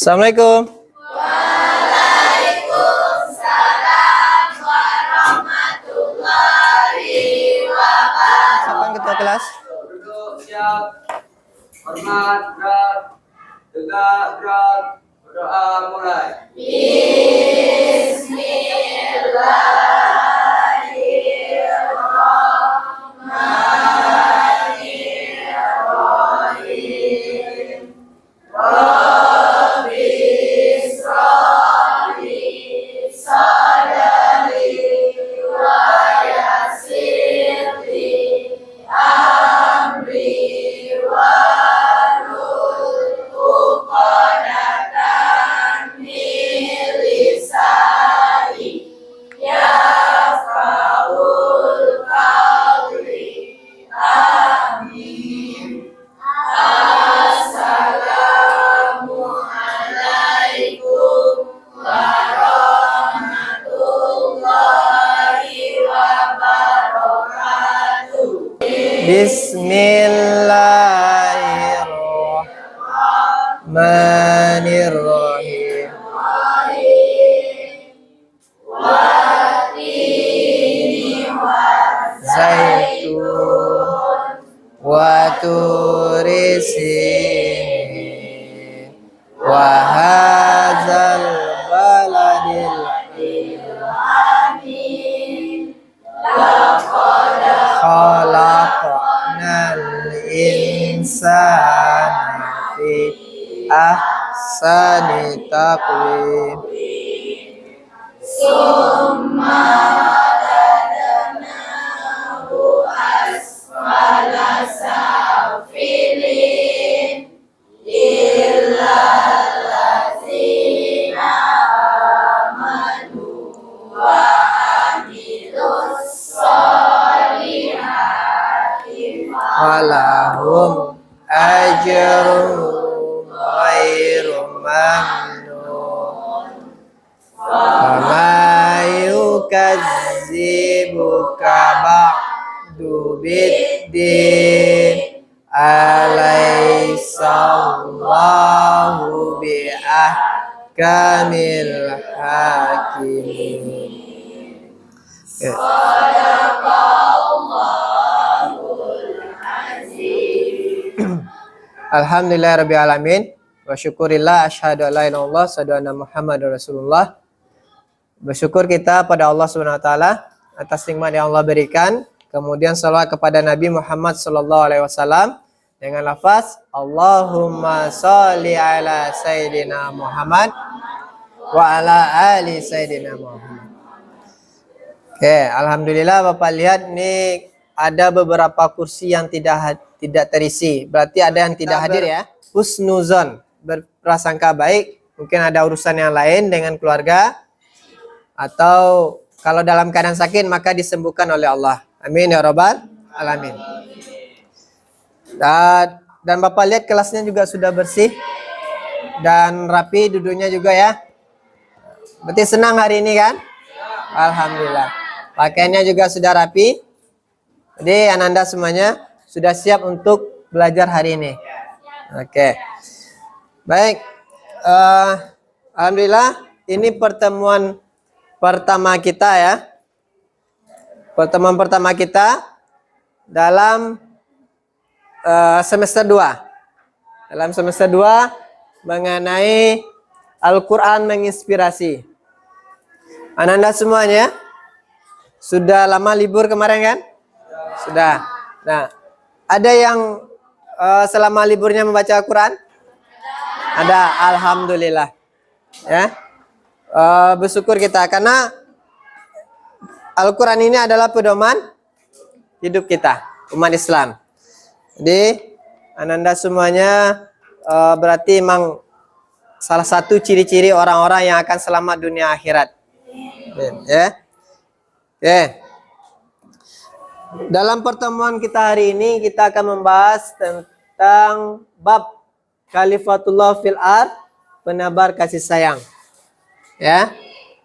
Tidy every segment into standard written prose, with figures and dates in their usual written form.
Assalamualaikum. Waalaikumsalam warahmatullahi wabarakatuh. Siapa yang ketua kelas? Duduk siap, hormat gerak, tegak gerak, berdoa mulai. Bismillahirrahmanirrahim. Zaitun wa turi sinin wa hadzal baladil amin khalaqnal insana fi ahsani taqwim. Walahum ajrun ghairu mamnun Wama yukazzibuka ba'du biddin Alaihissallahu bi'ahkamil hakimin. Alhamdulillahirrabbilalamin. Wa syukurillah asyhadu an la ilaha illallah asyhadu anna Muhammadar Rasulullah. Bersyukur kita pada Allah Subhanahu wa taala atas nikmat yang Allah berikan. Kemudian salawat kepada Nabi Muhammad sallallahu alaihi wasallam dengan lafaz Allahumma sholli ala sayyidina Muhammad wa ala ali sayyidina Muhammad. Oke, alhamdulillah Bapak lihat nih ada beberapa kursi yang tidak terisi. Berarti ada yang tidak hadir ya. Husnuzon, berprasangka baik. Mungkin ada urusan yang lain dengan keluarga. Atau kalau dalam keadaan sakit maka disembuhkan oleh Allah. Amin ya rabbal alamin. Dan Bapak lihat kelasnya juga sudah bersih. Dan rapi duduknya juga ya. Berarti senang hari ini kan? Alhamdulillah. Pakaiannya juga sudah rapi. Jadi Ananda semuanya sudah siap untuk belajar hari ini. Oke. Baik. Alhamdulillah ini pertemuan pertama kita ya. Pertemuan pertama kita dalam semester 2. Dalam semester 2 mengenai Al-Quran menginspirasi. Ananda semuanya sudah lama libur kemarin kan? Sudah. Nah, ada yang selama liburnya membaca Al-Quran? Ada, alhamdulillah. Ya, bersyukur kita karena Al-Quran ini adalah pedoman hidup kita, umat Islam. Jadi, Ananda semuanya berarti memang salah satu ciri-ciri orang-orang yang akan selamat dunia akhirat. Ya, oke. Dalam pertemuan kita hari ini kita akan membahas tentang bab Khalifatullah fil ard, penebar kasih sayang. Ya.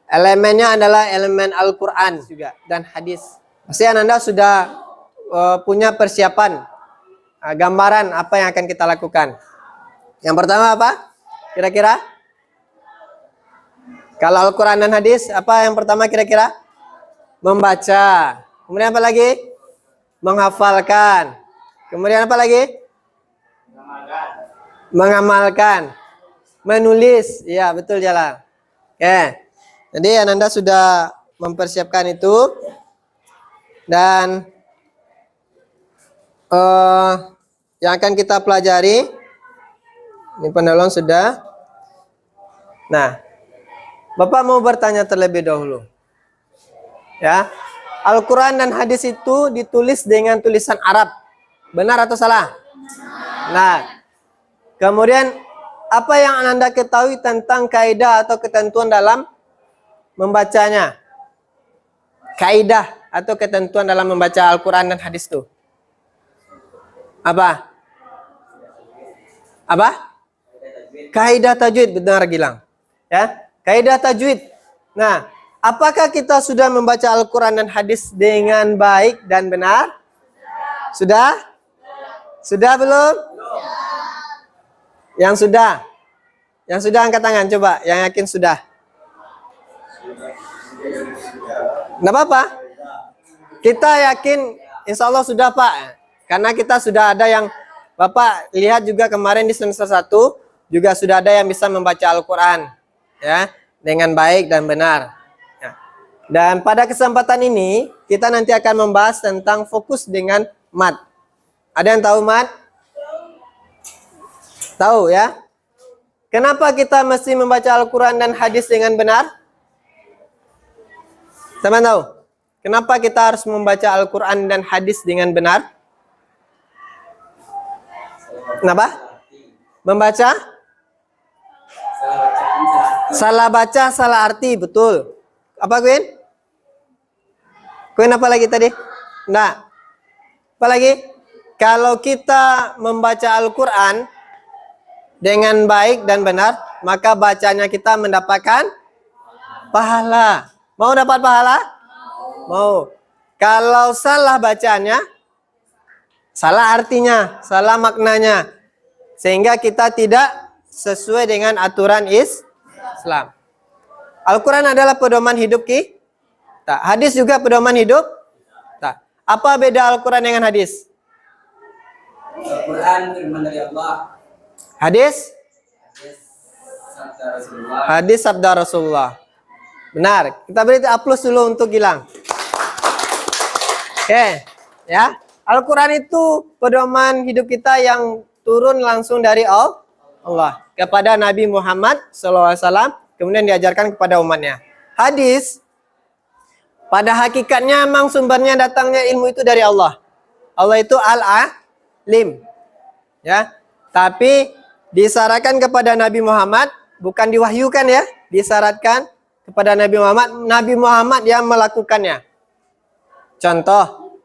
Elemennya adalah elemen Al-Qur'an juga dan hadis. Pasti Anda sudah punya persiapan, gambaran apa yang akan kita lakukan. Yang pertama apa? Kira-kira? Kalau Al-Quran dan hadis, apa yang pertama kira-kira? Membaca. Kemudian apa lagi? Menghafalkan. Kemudian apa lagi? Mengamalkan. Menulis. Ya, betul Jalal. Oke. Jadi Ananda sudah mempersiapkan itu. Dan yang akan kita pelajari, ini penolong sudah. Nah, Bapak mau bertanya terlebih dahulu. Ya, Al-Quran dan hadis itu ditulis dengan tulisan Arab. Benar atau salah? Nah, kemudian apa yang Anda ketahui tentang kaidah atau ketentuan dalam membacanya? Kaidah atau ketentuan dalam membaca Al-Quran dan hadis itu? Apa? Apa? Kaidah tajwid, benar Gilang. Ya, kaidah tajwid. Nah, apakah kita sudah membaca Al-Quran dan hadis dengan baik dan benar? Sudah? Sudah belum? Yang sudah? Yang sudah angkat tangan, coba. Yang yakin sudah. Nggak apa-apa. Kita yakin, insya Allah sudah Pak. Karena kita sudah ada yang, Bapak lihat juga kemarin di semester 1, juga sudah ada yang bisa membaca Al-Quran. Ya, dengan baik dan benar. Ya. Dan pada kesempatan ini, kita nanti akan membahas tentang fokus dengan mad. Ada yang tahu mad? Tahu ya? Kenapa kita mesti membaca Al-Quran dan hadis dengan benar? Teman tahu? Kenapa kita harus membaca Al-Quran dan hadis dengan benar? Kenapa? Membaca? Salah baca, salah arti, betul. Apa Queen? Queen apa lagi tadi? Nah, apa lagi? Kalau kita membaca Al-Quran dengan baik dan benar, maka bacanya kita mendapatkan pahala. Mau dapat pahala? Mau. Kalau salah bacanya, salah artinya, salah maknanya, sehingga kita tidak sesuai dengan aturan Islam. Al-Quran adalah pedoman hidup kita. Hadis juga pedoman hidup kita. Apa beda Al-Quran dengan hadis? Al-Quran firman dari Allah. Hadis? Sabda Rasulullah. Hadis sabda Rasulullah. Benar. Kita beri aplaus dulu untuk Gilang. Oke, ya. Al-Quran itu pedoman hidup kita yang turun langsung dari Allah kepada Nabi Muhammad SAW, kemudian diajarkan kepada umatnya. Hadis, pada hakikatnya memang sumbernya datangnya ilmu itu dari Allah. Allah itu Al-Alim. Ya. Tapi disyaratkan kepada Nabi Muhammad, bukan diwahyukan ya, disyaratkan kepada Nabi Muhammad, Nabi Muhammad yang melakukannya. Contoh,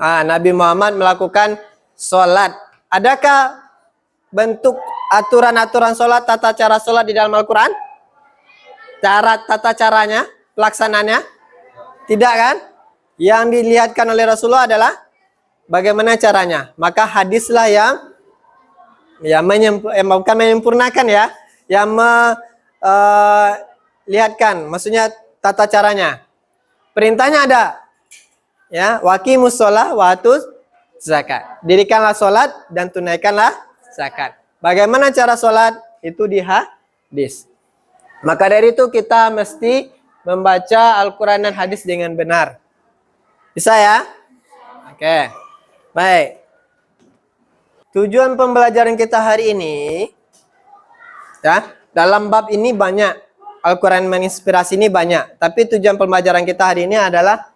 Nabi Muhammad melakukan sholat. Adakah bentuk aturan-aturan sholat, tata cara sholat di dalam Al-Quran? Tata caranya, pelaksanaannya? Tidak kan? Yang dilihatkan oleh Rasulullah adalah bagaimana caranya. Maka hadislah yang bukan menyempurnakan ya, yang lihatkan, maksudnya tata caranya. Perintahnya ada. Ya, waqimus shalah wa atuz zakat. Dirikanlah salat dan tunaikanlah zakat. Bagaimana cara salat? Itu di hadis. Maka dari itu kita mesti membaca Al-Qur'an dan hadis dengan benar. Bisa ya? Oke. Baik. Tujuan pembelajaran kita hari ini ya, dalam bab ini banyak. Al-Quran menginspirasi ini banyak. Tapi tujuan pembelajaran kita hari ini adalah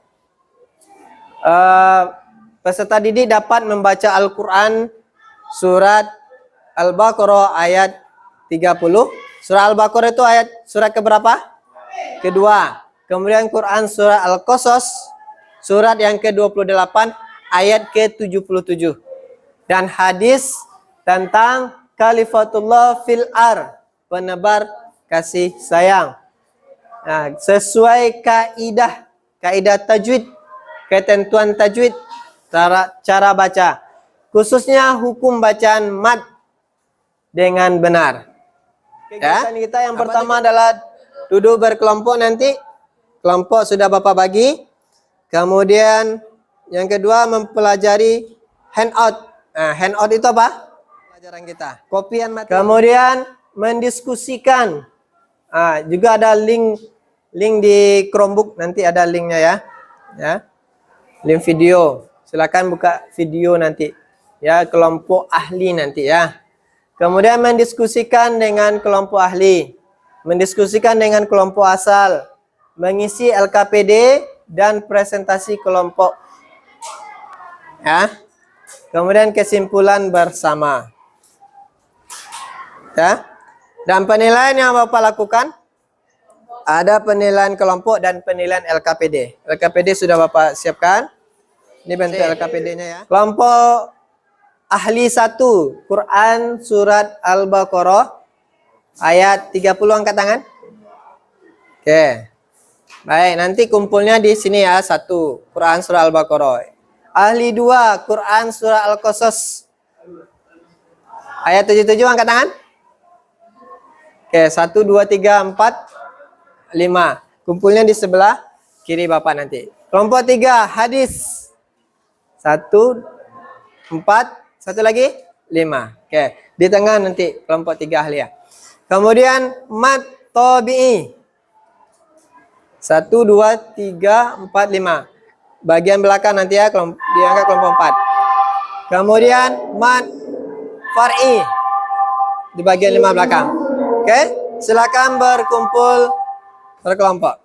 peserta didik dapat membaca Al-Quran surat Al-Baqarah ayat 30. Surah Al-Baqarah itu surat keberapa? Kedua. Kemudian Quran surah Al-Qasas surat yang ke-28 ayat ke-77. Dan hadis tentang Khalifatullah fil ar, penebar kasih sayang. Nah, sesuai kaidah tajwid, ketentuan tajwid, cara baca, khususnya hukum bacaan mad dengan benar. Kegiatan kita yang pertama adalah duduk berkelompok nanti. Kelompok sudah Bapak bagi. Kemudian yang kedua mempelajari handout. Nah, handout itu apa? Pelajaran kita. Kopian materi. Kemudian mendiskusikan. Juga ada link di Chromebook, nanti ada linknya ya. Ya. Link video. Silakan buka video nanti. Ya, kelompok ahli nanti ya. Kemudian mendiskusikan dengan kelompok ahli. Mendiskusikan dengan kelompok asal. Mengisi LKPD dan presentasi kelompok. Ya. Kemudian kesimpulan bersama. Ya. Dan penilaian yang Bapak lakukan, ada penilaian kelompok dan penilaian LKPD. LKPD sudah Bapak siapkan. Ini bentuk LKPD-nya ya. Kelompok ahli 1, Quran surat Al-Baqarah ayat 30, angkat tangan. Oke. Baik, nanti kumpulnya di sini ya. 1, Quran surah Al-Baqarah. Ahli 2, Quran surah Al-Qasas ayat 77, angkat tangan. Oke, 1, 2, 3, 4, 5. Kumpulnya di sebelah kiri Bapak nanti. Kelompok 3, hadis. 1, 4, 1 lagi, 5. Oke, di tengah nanti kelompok 3 ahli ya. Kemudian mat tabi'i. 1, 2, 3, 4, 5. Bagian belakang nanti ya, diangkat kelompok 4. Kemudian mat far'i di bagian 5 belakang. Oke, silakan berkumpul berkelompok.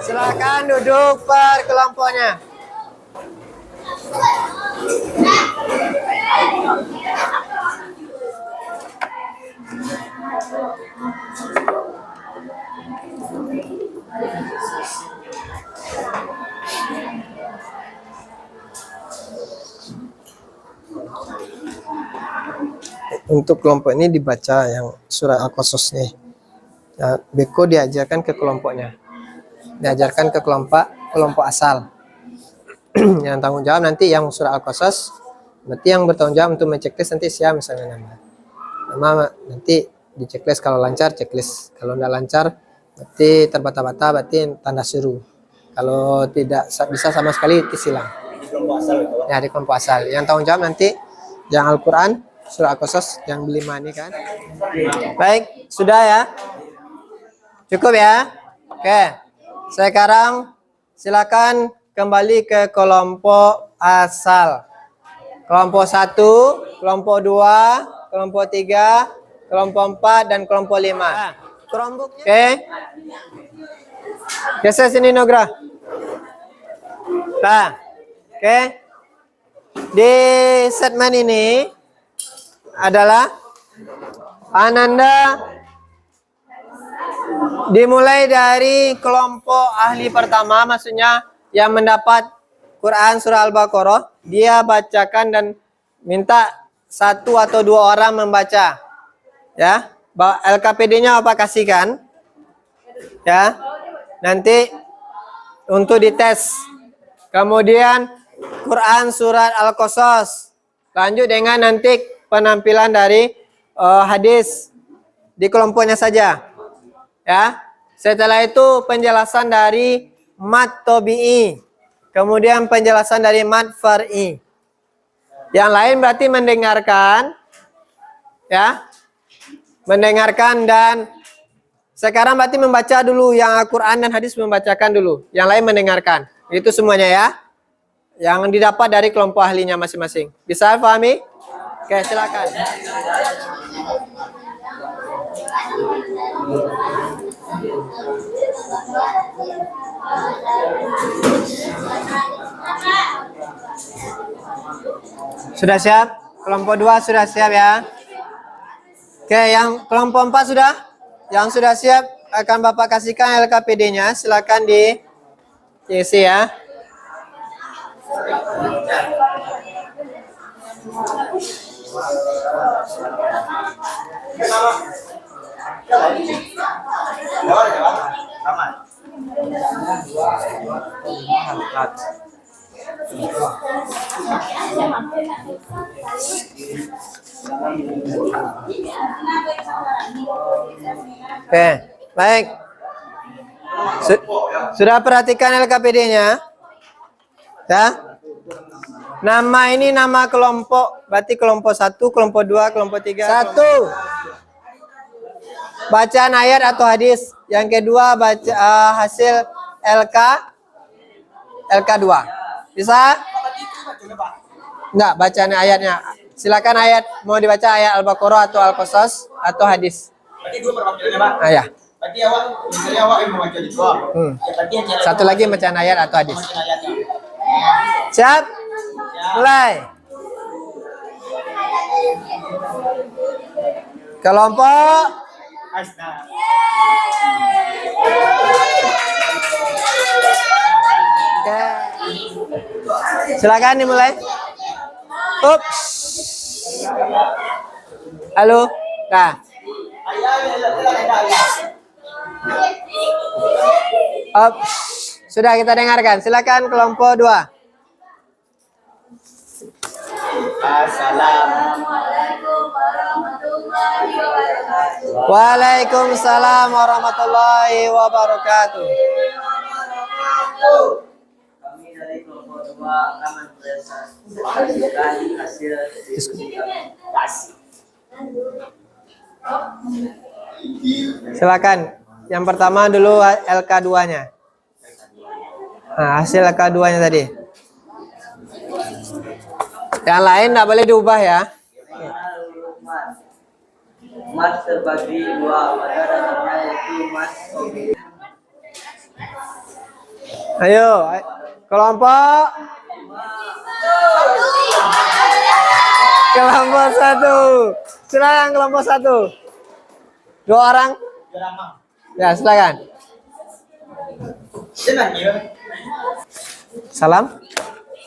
Silakan duduk per kelompoknya. Untuk kelompok ini dibaca yang surah Al-Qasas nih. Ya, Beko diajarkan ke kelompoknya. Diajarkan ke kelompok asal. Yang tanggung jawab nanti yang surah Al-Qasas. Berarti yang bertanggung jawab untuk menceklis nanti siapa misalnya nama nanti di checklist, kalau lancar checklist, kalau tidak lancar berarti terbata-bata, berarti tanda seru. Kalau tidak bisa sama sekali disilang. Ya, di kelompok asal. Yang tanggung jawab nanti yang Al-Quran surah Al-Qasas yang 5 ini kan. Baik, sudah ya? Cukup ya? Oke. Sekarang silakan kembali ke kelompok asal. Kelompok 1, kelompok 2, kelompok 3, kelompok 4, dan kelompok 5. Chromebooknya. Oke. Geser sini Nugra. Nah. Oke. Di segmen ini adalah Ananda dimulai dari kelompok ahli pertama, maksudnya yang mendapat Quran surah Al-Baqarah, dia bacakan dan minta 1 atau 2 orang membaca. Ya, LKPD-nya Bapak kasihkan. Ya. Nanti untuk dites. Kemudian Quran surat Al-Qasas. Lanjut dengan nanti penampilan dari hadis di kelompoknya saja. Ya. Setelah itu penjelasan dari mat tabi'i. Kemudian penjelasan dari mat far'i. Yang lain berarti mendengarkan. Ya. Mendengarkan dan sekarang berarti membaca dulu, yang Al-Quran dan hadis membacakan dulu. Yang lain mendengarkan. Itu semuanya ya. Yang didapat dari kelompok ahlinya masing-masing. Bisa pahami? Oke, silakan. Sudah siap? Kelompok 2 sudah siap ya? Oke, yang kelompok 4 sudah? Yang sudah siap akan Bapak kasihkan LKPD-nya. Silakan diisi ya. Oke, baik. Sudah perhatikan LKPD-nya? Ya. Nama ini nama kelompok, berarti kelompok 1, kelompok 2, kelompok 3. 1. Bacaan ayat atau hadis. Yang kedua baca hasil LK2. Bisa? Enggak, bacaan ayatnya. Silakan ayat, mau dibaca ayat Al-Baqarah atau Al-Qasas atau hadis. Berarti dua perwakilannya, Pak. Ah, ya. Berarti misalnya awak yang membaca di bawah. Ya, berarti yang jalan Satu lagi bacaan ayat atau hadis. membaca ayatnya. Siap? Mulai. Kelompok Asna. Oke. Silakan dimulai. Ups. Halo. Nah. Ups. Sudah kita dengarkan. Silakan kelompok 2. Assalamualaikum warahmatullahi wabarakatuh. Waalaikumsalam warahmatullahi wabarakatuh. Kami dari kelompok 2 akan mempresentasikan hasil diskusi kami. Silakan. Yang pertama dulu LK2-nya. Nah, hasil LK2-nya tadi. Yang lain tidak boleh diubah ya. Mat terbagi dua, pada dasarnya yaitu mat. Ayo, kelompok 1. Silakan kelompok 1. 2 orang. Ya, silakan. Senang ya. Salam.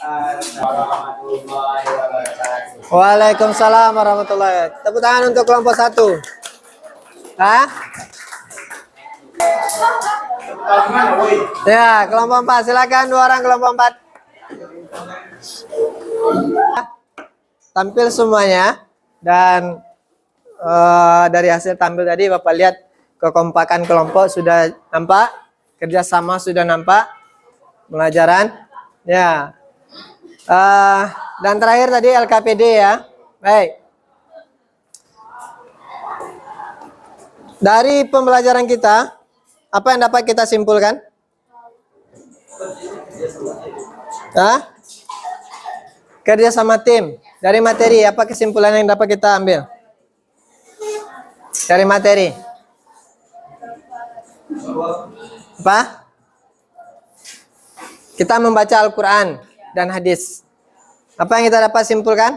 Warahmatullahi wabarakatuh. Waalaikumsalam warahmatullahi wabarakatuh. Tepuk tangan untuk kelompok 1. Hah? Kalau gimana, woi? Ya, kelompok 4. Silakan 2 orang kelompok 4. Tampil semuanya dan dari hasil tampil tadi Bapak lihat kekompakan kelompok sudah nampak, kerjasama sudah nampak, pelajaran ya. Dan terakhir tadi LKPD ya. Baik. Dari pembelajaran kita, apa yang dapat kita simpulkan? Hah? Kerja sama tim. Dari materi, apa kesimpulan yang dapat kita ambil? Dari materi. Apa? Kita membaca Al-Quran dan hadis. Apa yang kita dapat simpulkan?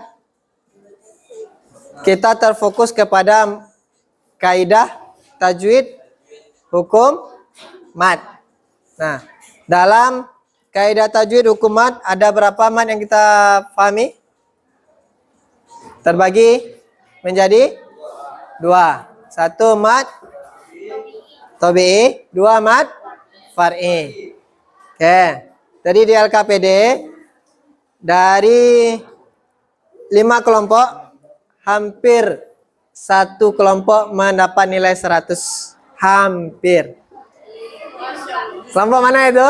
Kita terfokus kepada kaidah, tajwid, hukum, mat. Nah, dalam kaidah tajwid, hukum, mat, ada berapa mat yang kita pahami? Terbagi menjadi 2. 1 mat tabi'i, 2 mat far'i. Oke. Jadi di LKPD dari 5 kelompok hampir 1 kelompok mendapat nilai 100. Hampir. Kelompok mana itu?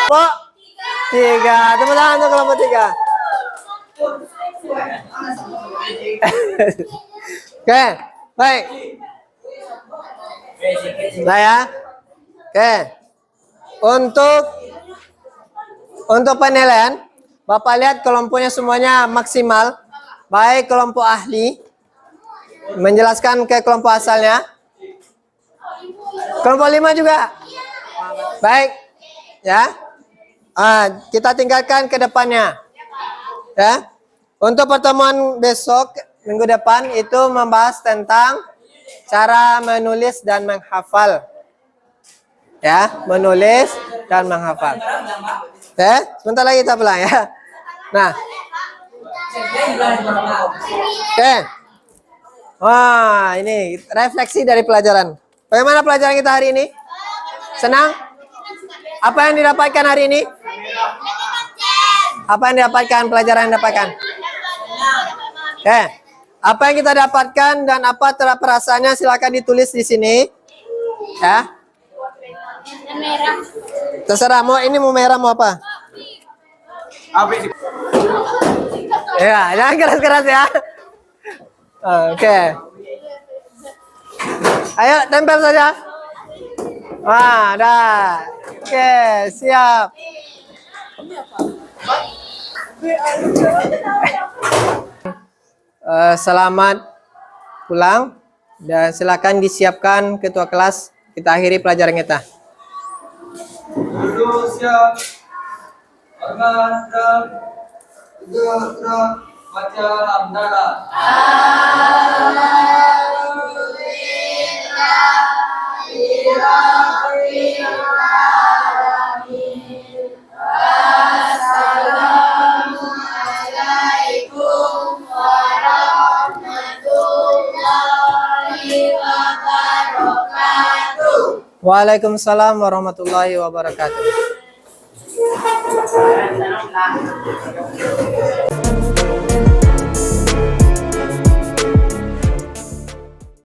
Kelompok 3. Tepuk tangan untuk kelompok 3. Oke, baik. Nah ya. Oke. Untuk penilaian, Bapak lihat kelompoknya semuanya maksimal. Baik kelompok ahli menjelaskan ke kelompok asalnya. Kelompok 5 juga. Baik. Ya. Kita tingkatkan ke depannya. Ya. Untuk pertemuan besok minggu depan itu membahas tentang cara menulis dan menghafal. Ya, menulis dan menghafal. Ya, sebentar lagi kita pulang ya. Nah. Oke. Wah, ini refleksi dari pelajaran. Bagaimana pelajaran kita hari ini? Senang? Apa yang didapatkan hari ini? Apa yang didapatkan? Pelajaran yang didapatkan? Oke. Apa yang kita dapatkan dan apa perasaannya silakan ditulis di sini. Ya. Merah. Terserah mau ini mau merah mau apa? Apa sih? Ya, jangan keras-keras ya. Oke. Ayo tempel saja. Wah, dah. Oke, siap. Selamat pulang dan silakan disiapkan ketua kelas. Kita akhiri pelajaran kita. Duduk siap. Hormat dan duduk baca hamdalah. Waalaikumsalam warahmatullahi wabarakatuh.